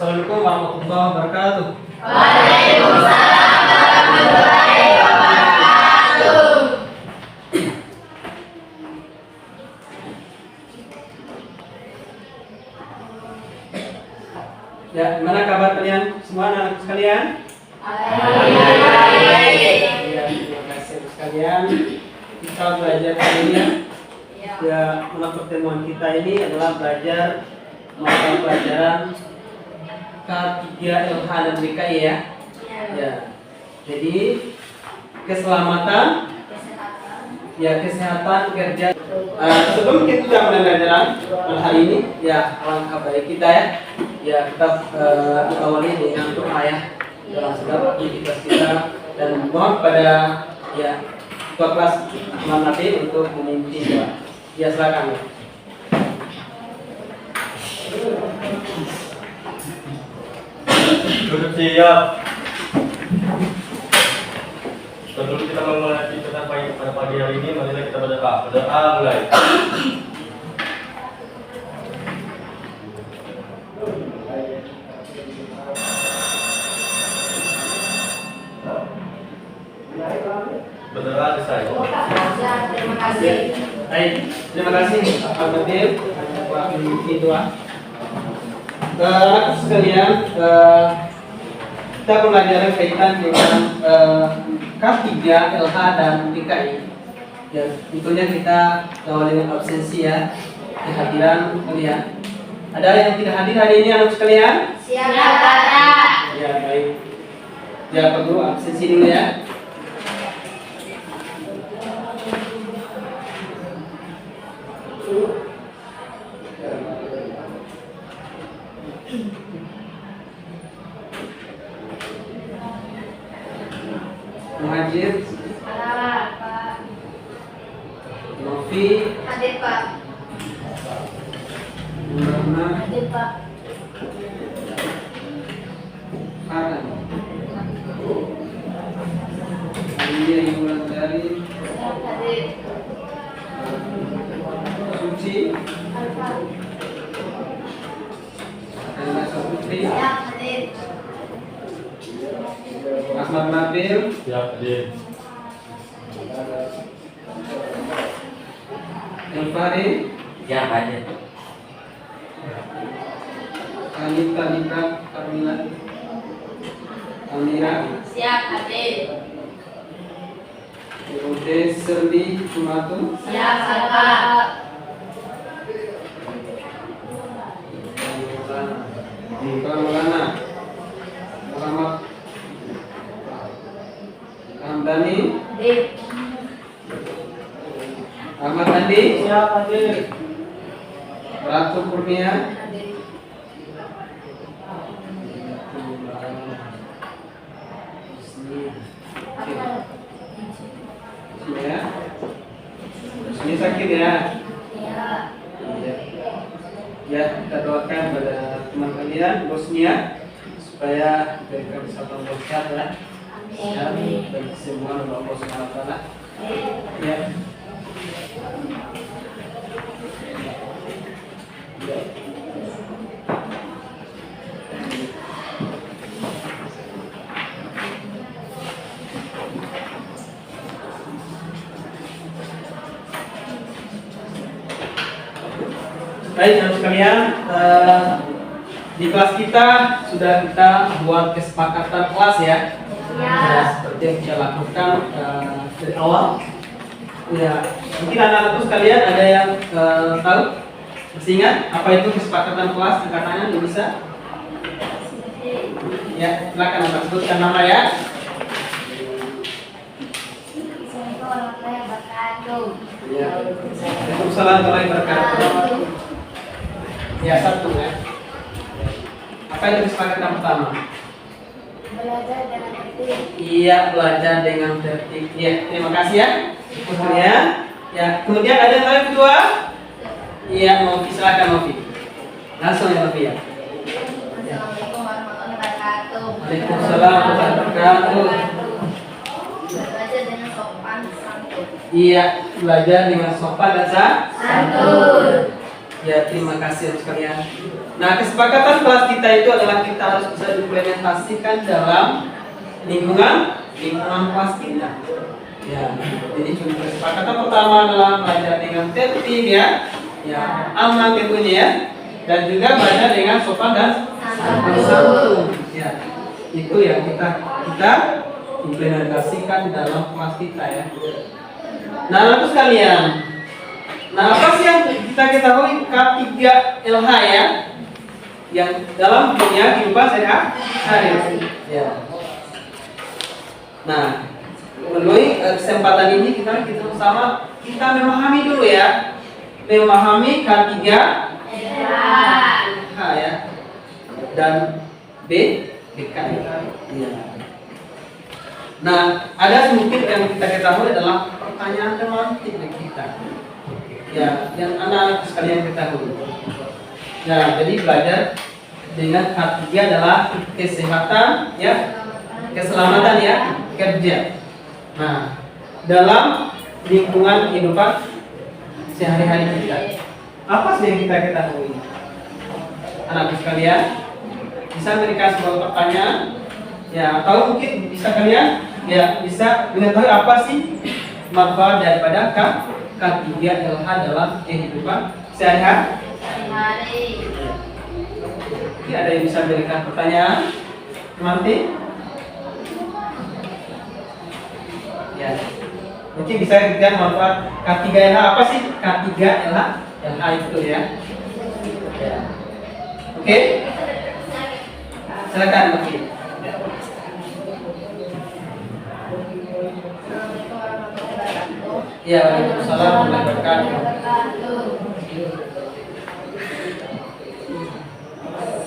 Assalamualaikum warahmatullahi wabarakatuh. Waalaikumsalam warahmatullahi wabarakatuh. Ya, gimana kabar kalian semua anak sekalian? Ya, terima kasih sekalian. Kita belajar hari ini ya. Ya, pertemuan kita ini adalah belajar mata pelajaran K3 LH dan BKI ya. Ya. Jadi keselamatan, ya kesehatan kerja. Sebelum kita mulai pelajaran hari ini, ya alangkah baik kita ya. Ya kita awali dengan doa ya dalam segala aktivitas kita dan mohon pada ya ketua kelas Ahmad Nabi untuk memimpin doa. Ya silakan. Duduk siap. Sebelum kita memulai aktivitas pada pagi hari ini, marilah kita berdoa. Berdoa mulai. Berdoa selesai. Terima kasih. Baik, terima kasih Pak Badir buat memimpin doa. Anak sekalian, kita pembelajaran kaitan dengan K3, LH dan BKI. Ya, tentunya kita awali dengan absensi ya, kehadiran kalian. Ada yang tidak hadir hari ini anak sekalian? Siap, Pak. Ya, baik. Ya, perlu absensi dulu ya. Muhajir, Pak. Novi, Hadir, Pak. Murahma, Hadir, Pak. Farhan, Alia Ibu Landari, Hadir. Suci, Alfa. Anda Saputri, Siap, hadir. Ahmad Nabil, Siap, hadir. Elfari, Siap, hadir. Anita Nita, Kamila, Amira, Siap, hadir. Ude Serdi, Sumatu, Siap, Pak. Maulana, Muhammad Hamdani, Hadir. Ahmad Andi, Siap, hadir. Ratu Kurnia, Hadir. ya. Ini sakit ya. Ya. Ya, kita doakan pada teman kalian, bosnya, supaya mereka bisa tambah sehat ya. Sehat bagi semua oleh Allah Subhanahu wa Ta'ala. Ya. Baik, teman sekalian, di kelas kita sudah kita buat kesepakatan kelas ya. Ya, seperti yang kita lakukan dari awal. Ya, mungkin anak-anakku sekalian ada yang tahu, masih ingat apa itu kesepakatan kelas? Katanya bisa? Ya, silakan anak sebutkan nama ya. Assalamualaikum warahmatullahi wabarakatuh. Ya, Waalaikumsalam warahmatullahi wabarakatuh. Ya, satu ya. Apa itu kesepakatan pertama? Belajar dengan tertib. Iya, belajar dengan tertib. Ya, terima kasih ya. Kemudian, ya, kemudian ada yang tahu yang kedua? Iya, Novi, silakan Novi. Langsung ya Novi ya. Assalamualaikum warahmatullahi wabarakatuh. Waalaikumsalam warahmatullahi wabarakatuh. Belajar dengan sopan santun. Iya, belajar dengan sopan dan santun. Santun. Ya, terima kasih sekalian. Nah, kesepakatan kelas kita itu adalah kita harus bisa implementasikan dalam lingkungan kelas kita. Ya, jadi kesepakatan pertama adalah belajar dengan tertib ya, aman tentunya ya, dan juga belajar dengan sopan dan santun. Ya, itu yang kita implementasikan dalam kelas kita ya. Nah, lalu sekalian, apa sih yang kita ketahui K3LH ya? Yang dalam dunia kehidupan sehari-hari. Ya. Nah, melalui kesempatan ini kita bersama kita memahami dulu ya, memahami K3H ya, dan BK ya. Nah, ada sedikit yang kita ketahui adalah pertanyaan tematik kita. Ya, yang anak-anak sekalian ketahui. Ya, jadi belajar dengan K3 adalah kesehatan ya, keselamatan ya, kerja. Nah, dalam lingkungan kehidupan sehari-hari kita, apa sih yang kita ketahui? Anak sekalian, bisa memberikan sebuah pertanyaan ya, atau mungkin bisa kalian ya bisa mengetahui apa sih manfaat daripada K3LH dalam kehidupan sehari-hari. Mungkin ada yang bisa memberikan pertanyaan nanti? Ya, mungkin bisa diberikan manfaat K3LH. Apa sih K3LH? LH itu ya. Oke? Silakan mungkin. Ya, waalaikumsalam warahmatullahi wabarakatuh.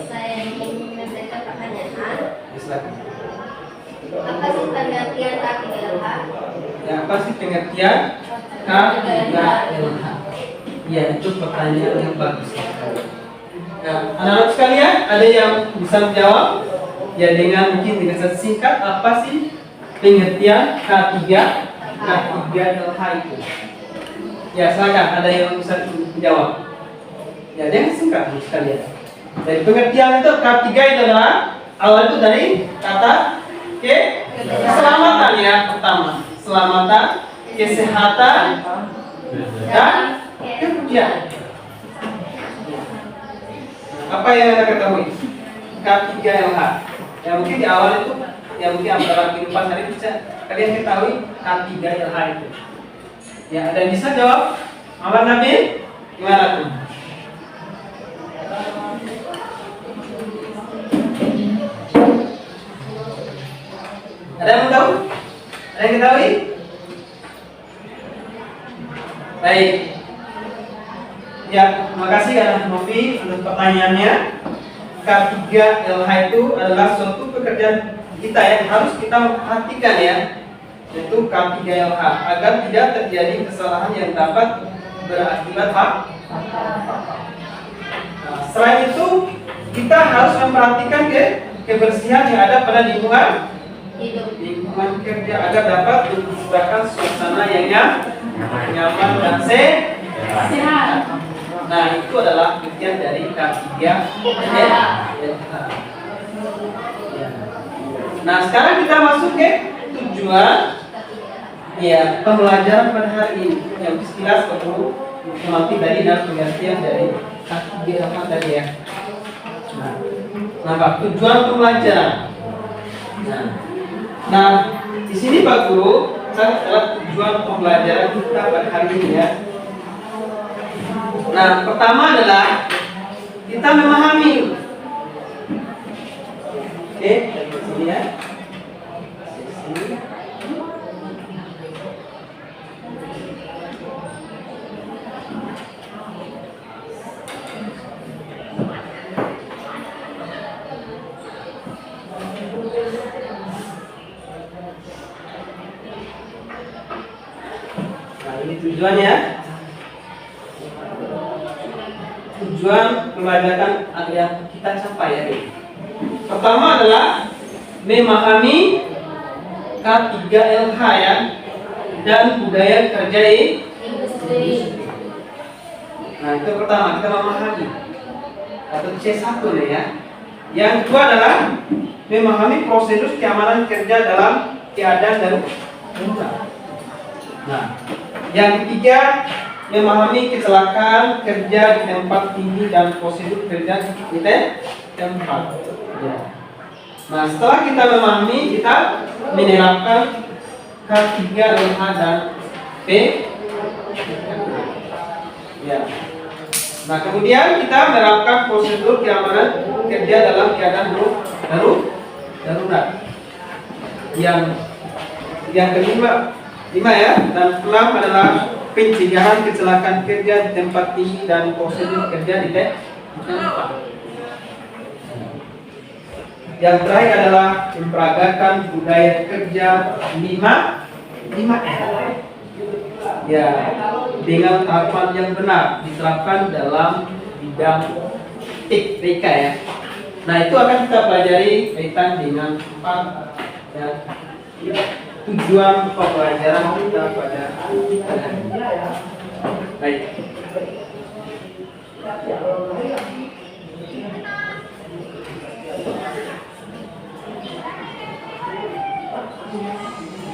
Saya ingin menyampaikan pertanyaan. Silakan. Apa sih pengertian K3LH? Ya, apa sih pengertian K3LH? Ya, itu pertanyaan yang bagus. Nah, anak-anak sekalian, ada yang bisa menjawab? Ya, dengan mungkin dengan singkat, apa sih pengertian K3LH itu? Ya, silakan, ada yang bisa menjawab? Ya, dengan singkat sekalian. Dari pengertian itu K3 itu adalah awal itu dari kata keselamatan ya, pertama keselamatan, kesehatan, dan kerja. Apa yang Anda ketahui K3LH? Ya mungkin di awal itu, ya mungkin dalam kehidupan hari bisa kalian ketahui K3LH itu. Ya, ada yang bisa jawab? Muhammad Nabil, gimana tuh? Ada yang tahu? Ada yang ketahui? Baik. Ya, terima kasih Anak Novi untuk pertanyaannya. K3LH itu adalah suatu pekerjaan kita yang harus kita perhatikan ya, yaitu K3LH agar tidak terjadi kesalahan yang dapat berakibat Nah, selain itu kita harus memperhatikan kebersihan yang ada pada lingkungan kerja agar dapat menciptakan suasana yang nyaman dan sehat. Nah, itu adalah bagian dari K3LH. Nah, sekarang kita masuk ke tujuan ya pembelajaran pada hari ini. Yang sekilas perlu mengerti tadi dan pengertian dari K3LH tadi ya. Nah, tujuan pembelajaran. Nah, di sini Pak Guru, adalah tujuan pembelajaran kita pada hari ini ya. Nah, pertama adalah kita memahami. Oke, dari sini ya. Sini. Nah, ini tujuannya. Tujuan pembelajaran yang kita capai ya. Pertama adalah memahami K3LH ya dan budaya kerja industri. Nah, itu pertama kita memahami atau C1 nih ya. Yang kedua adalah memahami prosedur keamanan kerja dalam keadaan darurat. Nah, yang ketiga memahami kecelakaan kerja di tempat tinggi dan prosedur kerja di tempat. Ya. Nah, setelah kita memahami, kita menerapkan K3LH dan P. Ya. Nah, kemudian kita menerapkan prosedur keamanan kerja dalam keadaan darurat. Yang kelima ya, dan keenam adalah pencegahan kecelakaan kerja di tempat tinggi dan prosedur kerja di tempat. Yang terakhir adalah memperagakan budaya kerja 5R. Ya, dengan tahapan yang benar diterapkan dalam bidang TIK ya. Nah, itu akan kita pelajari kaitan dengan 4 ya, tujuan pembelajaran kita pada hari ini. Baik.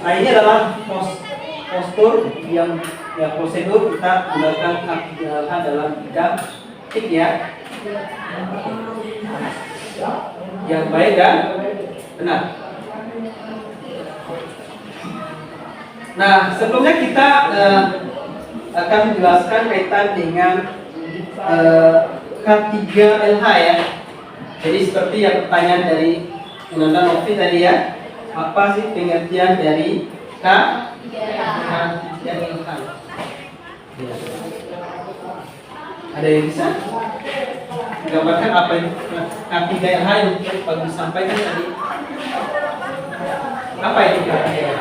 Nah, ini adalah postur yang prosedur kita gunakan K3LH dalam bidang TIK ya. Yang baik dan benar. Nah, sebelumnya kita akan menjelaskan kaitan dengan K3LH ya. Jadi seperti yang pertanyaan dari Nanda Novi tadi ya, apa sih pengertian dari K3LH? Ya. Ada yang bisa gambarkan apa itu K3LH yang Pak disampaikan tadi? Apa itu K3LH?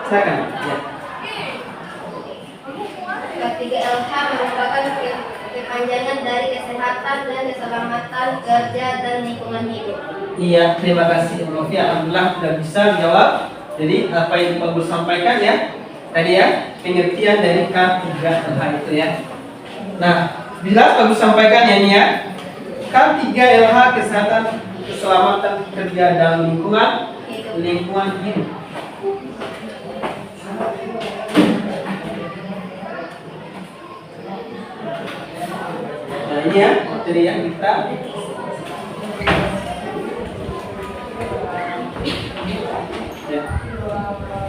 Silakan. Ya. K3LH merupakan kepanjangan dari kesehatan dan keselamatan kerja dan lingkungan hidup. Iya, terima kasih Novi. Alhamdulillah sudah bisa menjawab. Jadi apa yang Pak Guru sampaikan ya tadi ya, pengertian dari K3LH itu ya. Nah, jelas Pak Guru sampaikan ya ini ya. K3LH kesehatan, keselamatan kerja dan lingkungan hidup. Nah, ini ya materi yang kita ya.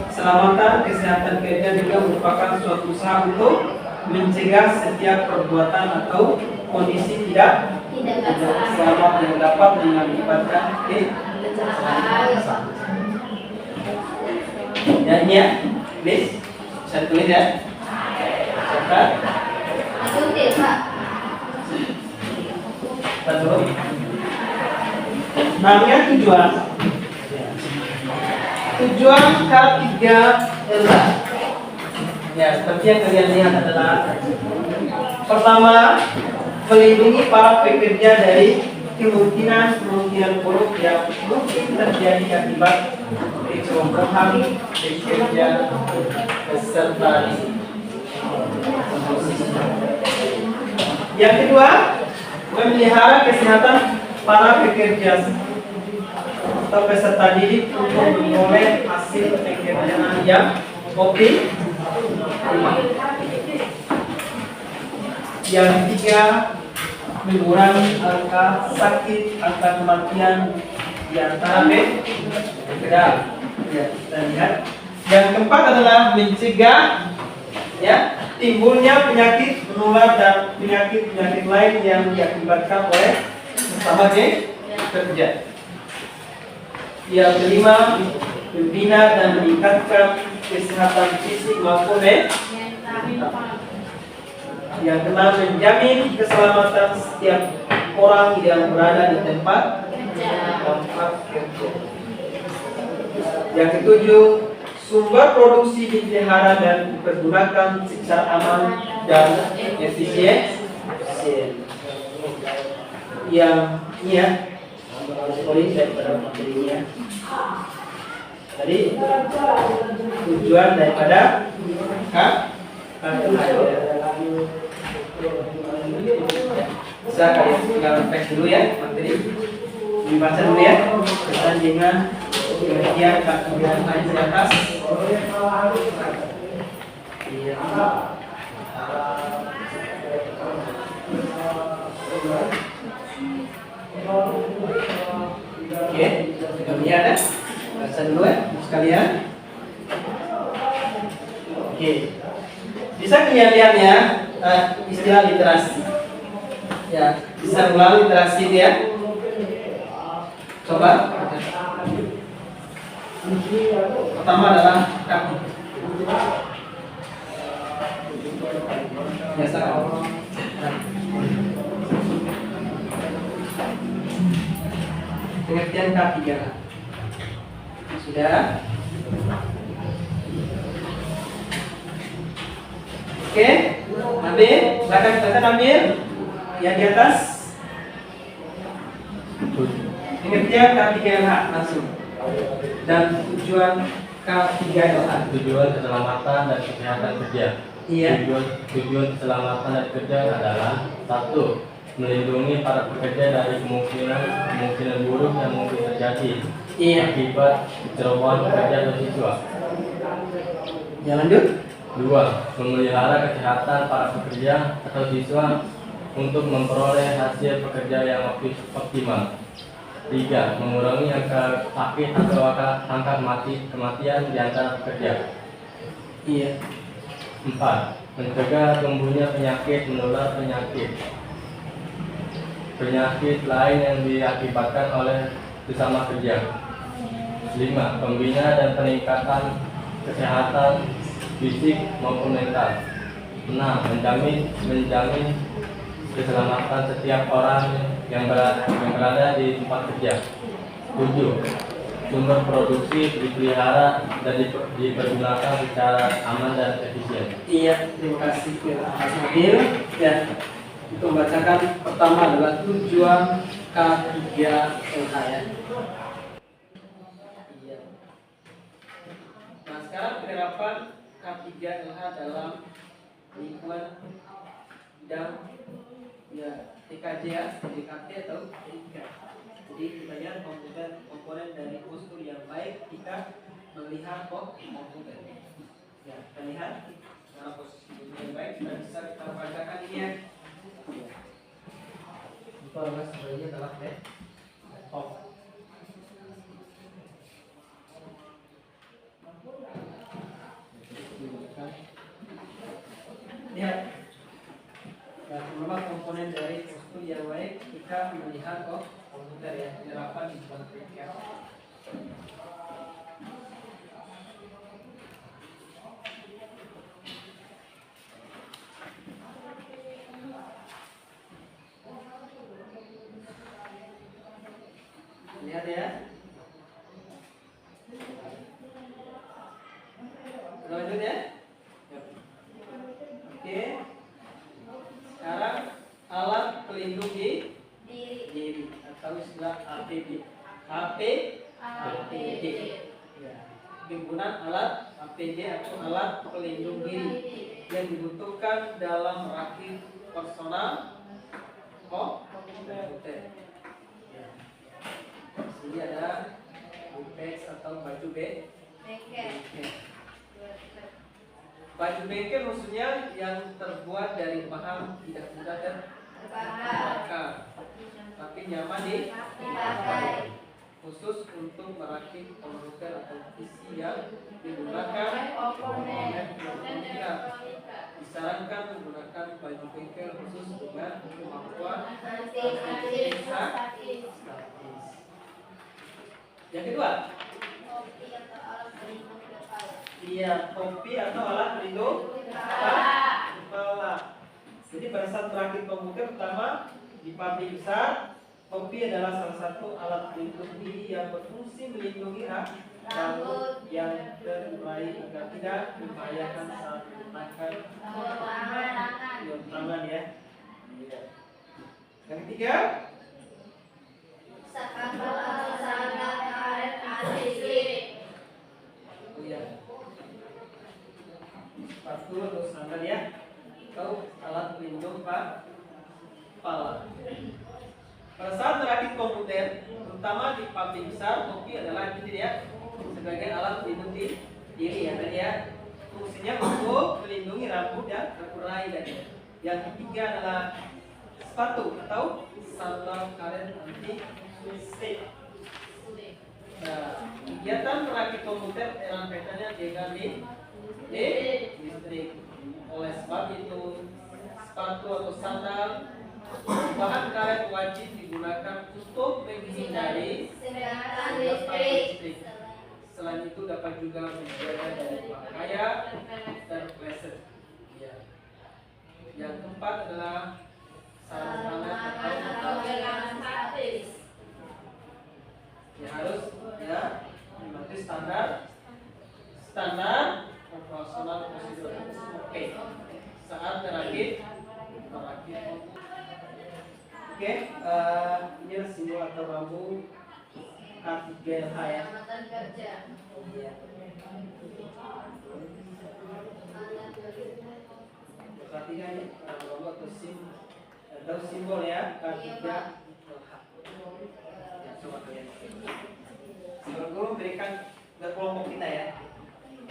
Keselamatan kesehatan kerja juga merupakan suatu usaha untuk mencegah setiap perbuatan atau kondisi tidak selamat yang dapat mengakibatkan kecelakaan. Ya ini ya, please saya tulis ya. Catat. Oke, Pak. Betul. Namanya tujuan K3LH. Ya, seperti yang kalian lihat adalah pertama, melindungi para pekerja dari kemungkinan buruk yang mungkin terjadi akibat kecelakaan pekerja beserta yang kedua, memelihara kesehatan para pekerja atau peserta didik untuk memperoleh hasil pekerjaan yang optimal. Yang ketiga, mengurangi angka sakit, angka kematian di antara pekerja. Ya, kita lihat. Yang keempat adalah mencegah ya timbulnya penyakit menular dan penyakit lain yang diakibatkan oleh sesama kerja. Yang kelima, membina dan meningkatkan kesehatan fisik maupun mental. Yang keenam, menjamin keselamatan setiap orang yang berada di tempat kerja. Yang ketujuh, sumber produksi dipelihara dan dipergunakan secara aman dan efisien. Yang ini ya, sorry daripada materinya. Tadi tujuan daripada bisa kalian tinggal refresh dulu ya materi. Dibaca dulu ya. Pertandingan pengertian kategori lain di atas. Iya. Oke, ini ada. Baca dulu ya sekalian. Oke. Bisa kalian lihat ya istilah literasi. Ya, bisa ulang literasi dia. Coba. Pertama adalah kaki. Biasa kan? Pengertian kaki ya. Sudah. Oke, ambil, silakan ambil yang di atas. Pengertian K3LH langsung. Dan tujuan K3LH. Tujuan keselamatan dan kesehatan kerja. Iya. Tujuan keselamatan dan kerja adalah satu, melindungi para pekerja dari kemungkinan buruk yang mungkin terjadi akibat kecerobohan pekerja atau siswa. Ya, lanjut. Dua, memelihara kesehatan para pekerja atau siswa untuk memperoleh hasil pekerja yang optimal. Tiga, mengurangi angka sakit atau angka kematian di antara pekerja. Iya. Empat, mencegah tumbuhnya penyakit menular penyakit lain yang diakibatkan oleh sesama kerja. Lima, pembina dan peningkatan kesehatan fisik maupun mental. 6. Menjamin keselamatan setiap orang yang berada di tempat kerja. 7. Sumber produksi dipelihara dan dipergunakan secara aman dan efisien. Iya, terima kasih Mas Nabil. Ya, untuk membacakan pertama adalah tujuan K3LH ya. Iya. Nah, sekarang penerapan K3LH dalam lingkungan bidang ya TKJ ya, TKT atau TIK. Jadi kita lihat komponen dari postur yang baik kita melihat komputer. Ya, kita lihat cara posisi yang baik kita bisa kita bacakan ini ya. Itu adalah sebenarnya adalah laptop. Lihat. Ya, memang komponen dari postur yang baik kita melihat komputer ya, penerapan di dalam TIK. Lihat ya. Lanjut ya. Oke. Sekarang alat pelindung diri atau istilah APD. APD. Ya. Penggunaan alat APD atau alat pelindung diri yang dibutuhkan dalam merakit personal komputer. Ini ada bukes atau baju bengkel. Baju bengkel maksudnya yang terbuat dari bahan tidak mudah terbakar, tapi nyaman dipakai, khusus untuk merakit komputer atau PC yang digunakan komponen elektronika. Disarankan menggunakan baju bengkel khusus dengan kemampuan anti-statis. Yang kedua, iya, topi atau alat pelindung kepala. Jadi pada saat merakit komputer, pertama di pabrik besar, topi adalah salah satu alat pelindung diri yang berfungsi melindungi rambut yang terurai agar tidak membahayakan saat menggunakan jam tangan ya. Yang ketiga, sepatu atau sandal ya, atau alat pelindung kepala. terutama di pabrik besar topi adalah itu dia sebagai alat pelindung diri ya tadi ya. Fungsinya untuk melindungi rambut dan terkurai tadi. Yang ketiga adalah sepatu atau sandal karet anti slip. Nah, kegiatan merakit komputer dengan kaitannya dengan listrik. Oleh sebab itu sepatu atau sandal bahan karet wajib digunakan untuk menghindari Sengatan listrik. Selain itu dapat juga menjaga dari bahaya terpleset. Ya. Yang keempat adalah sarung tangan atau gelang statis. ya harus ya mengikuti standar operasional prosedur. Oke. Saat merakit Oke, ini simbol atau rambu K3LH ya. Keselamatan kerja. Iya. Perhatikan ya, rambu atau simbol ya K3LH. Ya, coba kalian. Sebelum guru berikan ke kelompok kita ya.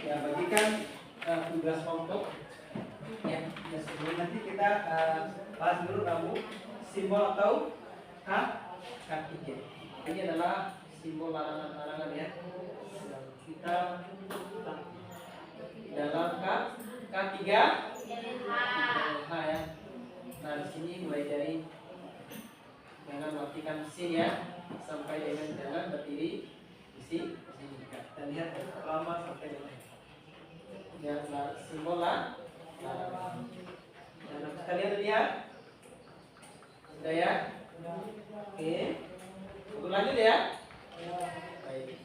Ya, bagikan tugas kelompok. Ya, sebelum nanti kita bahas dulu rambu simbol atau K3. Ini adalah simbol larangan-larangan ya. Kita dalam K3 LH ya. Nah, di sini mulai dari jangan matikan mesin ya sampai dengan jangan berdiri di sini. Kita lihat lama sampai dengan ya simbol larangan. Dan kalian lihat sudah ya. Oke. Untuk lanjut ya. Baik.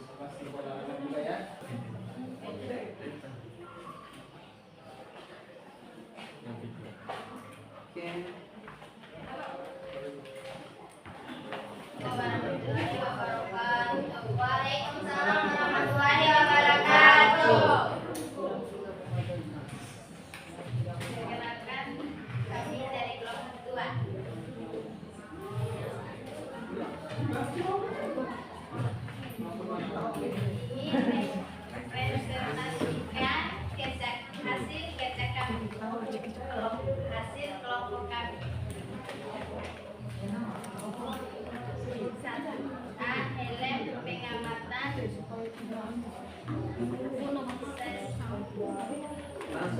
Sama simbol larangan juga ya. Oke. Waalaikumsalam warahmatullahi wabarakatuh. Perkenalkan, kami dari kelompok 2. Ini presentasikan hasil kerja kami, hasil kelompok kami. Helm pengamatan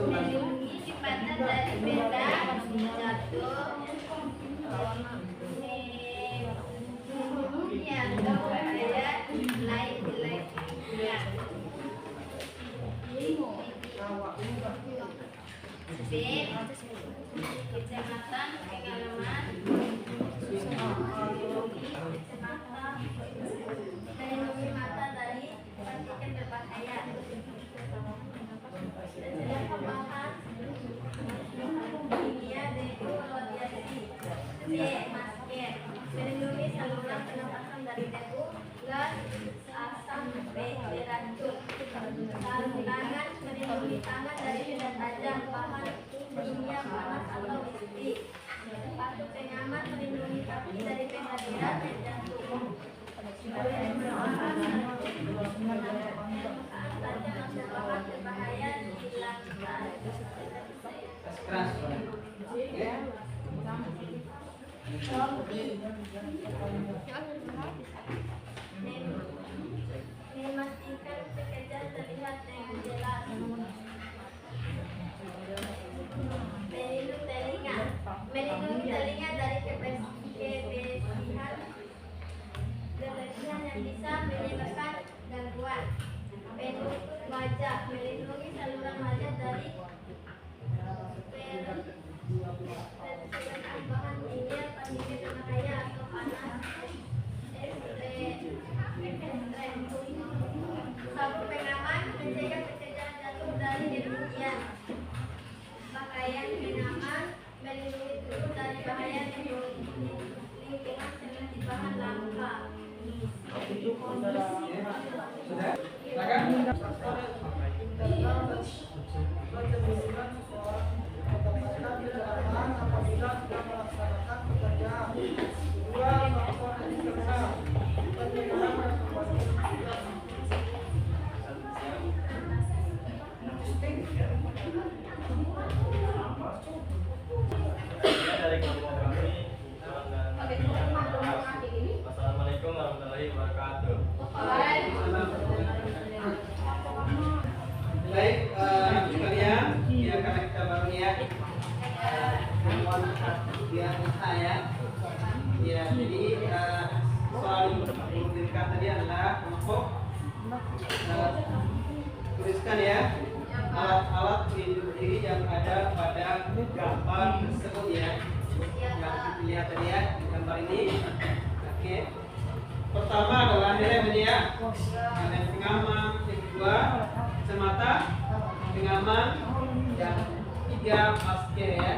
melindungi jembatan dari benda jatuh yang berbahaya lainnya. B. Kecamatan pengalaman melindungi mata dari partikel berbahaya. Sedangkan bahan kimia debu radiasi. C. Masker melindungi saluran pernapasan dari debu, gas, asam, beracun. Sarung tangan melindungi tangan dari benda tajam, bahan kimia panas atau listrik. Sepatu pengaman melindungi kaki dari benda berat dan jantung. Bahan berbahaya dihilangkan. Keras. Memastikan pekerja terlihat dengan jelas. Melindungi telinga dari kebersihan yang bisa menyebabkan gangguan. Penutup wajah melindungi saluran wajah dari bahan kimia partikel berbahaya atau panas. Sabuk pengaman mencegah pekerjaan jatuh dari kerugian. Pakaian pengaman melindungi tubuh dari Ya, jadi soal yang diberikan tadi adalah kelompok tuliskan ya alat-alat pelindung diri yang ada pada gambar tersebut ya. Yang dilihat tadi ya di gambar ini. Oke. Pertama adalah helm ini ya. Helm pengaman, yang kedua kacamata pengaman, yang ketiga masker ya.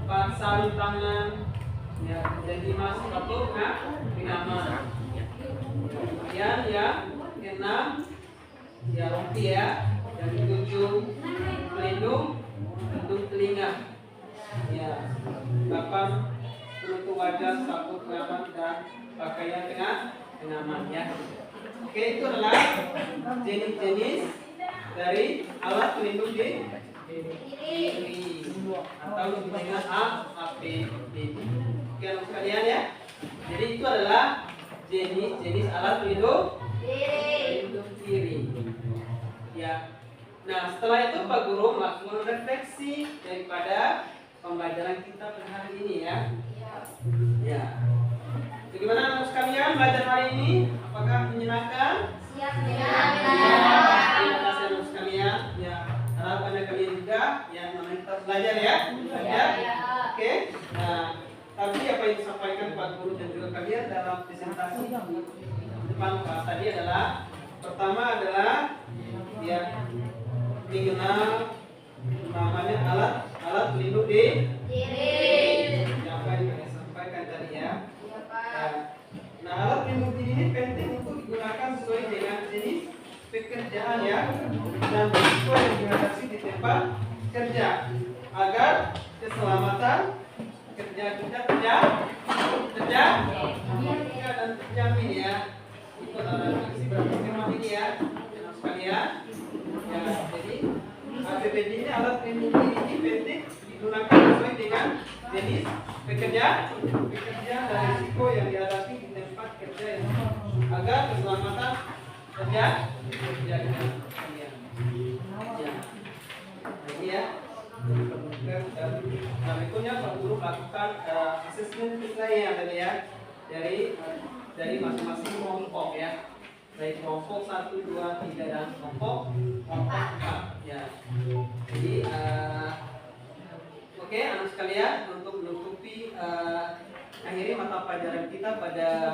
Empat sarung tangan, ya jadi masuk sepatu pengaman. Kemudian yang keenam ya rompi ya. Yang ketujuh pelindung telinga. Ya, 8 penutup wajah, sabuk pengaman dan pakaian pengaman ya. Oke, itu adalah jenis-jenis dari alat pelindung diri atau disebut dengan APD. Oke, anak sekalian ya. Jadi itu adalah jenis-jenis alat pelindung diri. Ya. Nah, setelah itu Pak Guru melakukan refleksi daripada pembelajaran kita pada hari ini ya. Ya. Bagaimana anak sekalian belajar hari ini? Apakah menyenangkan? Siap. Terima kasih anak sekalian. Ya, harapan kalian juga yang namanya kita belajar ya. Ya. Oke. Nah, tapi apa yang disampaikan Pak Guru dan juga kalian dalam presentasi depan kelas tadi adalah pertama adalah ya mengenal namanya alat pelindung diri. Yang saya sampaikan tadi ya. Nah, alat pelindung diri ini penting untuk digunakan sesuai dengan jenis pekerjaan ya dan risiko yang dihadapi di tempat kerja agar keselamatan kerja dan terjamin ya. Itu adalah fungsi berapa ini ya, anak sekalian. Ya, jadi APBD ini alat pelindung diri ini penting digunakan sesuai dengan jenis pekerja dan risiko yang dihadapi di tempat kerja yang agar keselamatan kerja ya. Ini ya. Nah, berikutnya Pak Guru melakukan asesmen penilaian tadi ya dari masing-masing kelompok ya. Baik kelompok 1, 2, 3 dan kelompok 4 ya. Jadi oke, anak sekalian, untuk menutupi akhiri mata pelajaran kita pada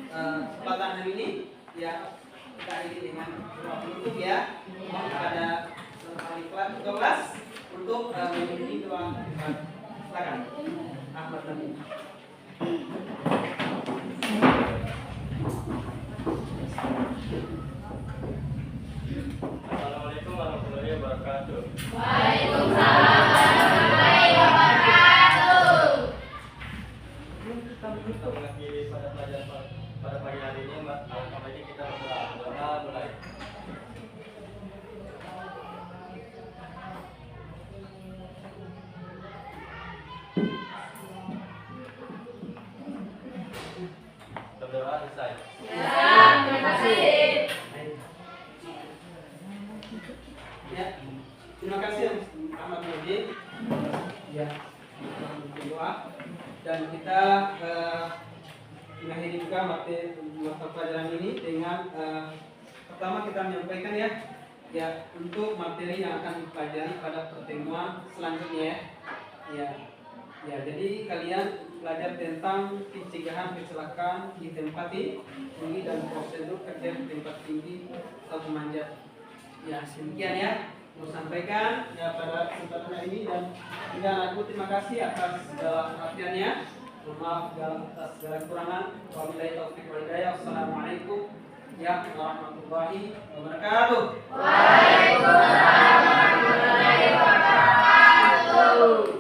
kesempatan hari ini ya, kita akhiri dengan doa penutup ya. Mohon kepada wali kelas untuk mengiringi doa kita. Silakan Ahmad Nabi. Assalamualaikum warahmatullahi wabarakatuh. Waalaikumsalam warahmatullahi wabarakatuh. Kita mengakhiri pada pelajaran pada pagi hari ini, alangkah baiknya kita berdoa mulai. Berdoa selesai. Terima kasih. Ya, terima kasih Ahmad Nurdin. Ya, doa dan kita mengakhiri juga mata pelajaran ini dengan pertama kita menyampaikan ya untuk materi yang akan dipelajari pada pertemuan selanjutnya ya. Ya, jadi kalian belajar tentang pencegahan kecelakaan di tempat tinggi dan prosedur kerja di tempat tinggi atau memanjat. Ya, demikian ya mau sampaikan ya pada kesempatan hari ini dan aku terima kasih atas segala perhatiannya. Mohon maaf atas segala kekurangan. Wabillahi taufiq wal hidayah. Wassalamualaikum warahmatullahi wabarakatuh. Waalaikumsalam warahmatullahi wabarakatuh.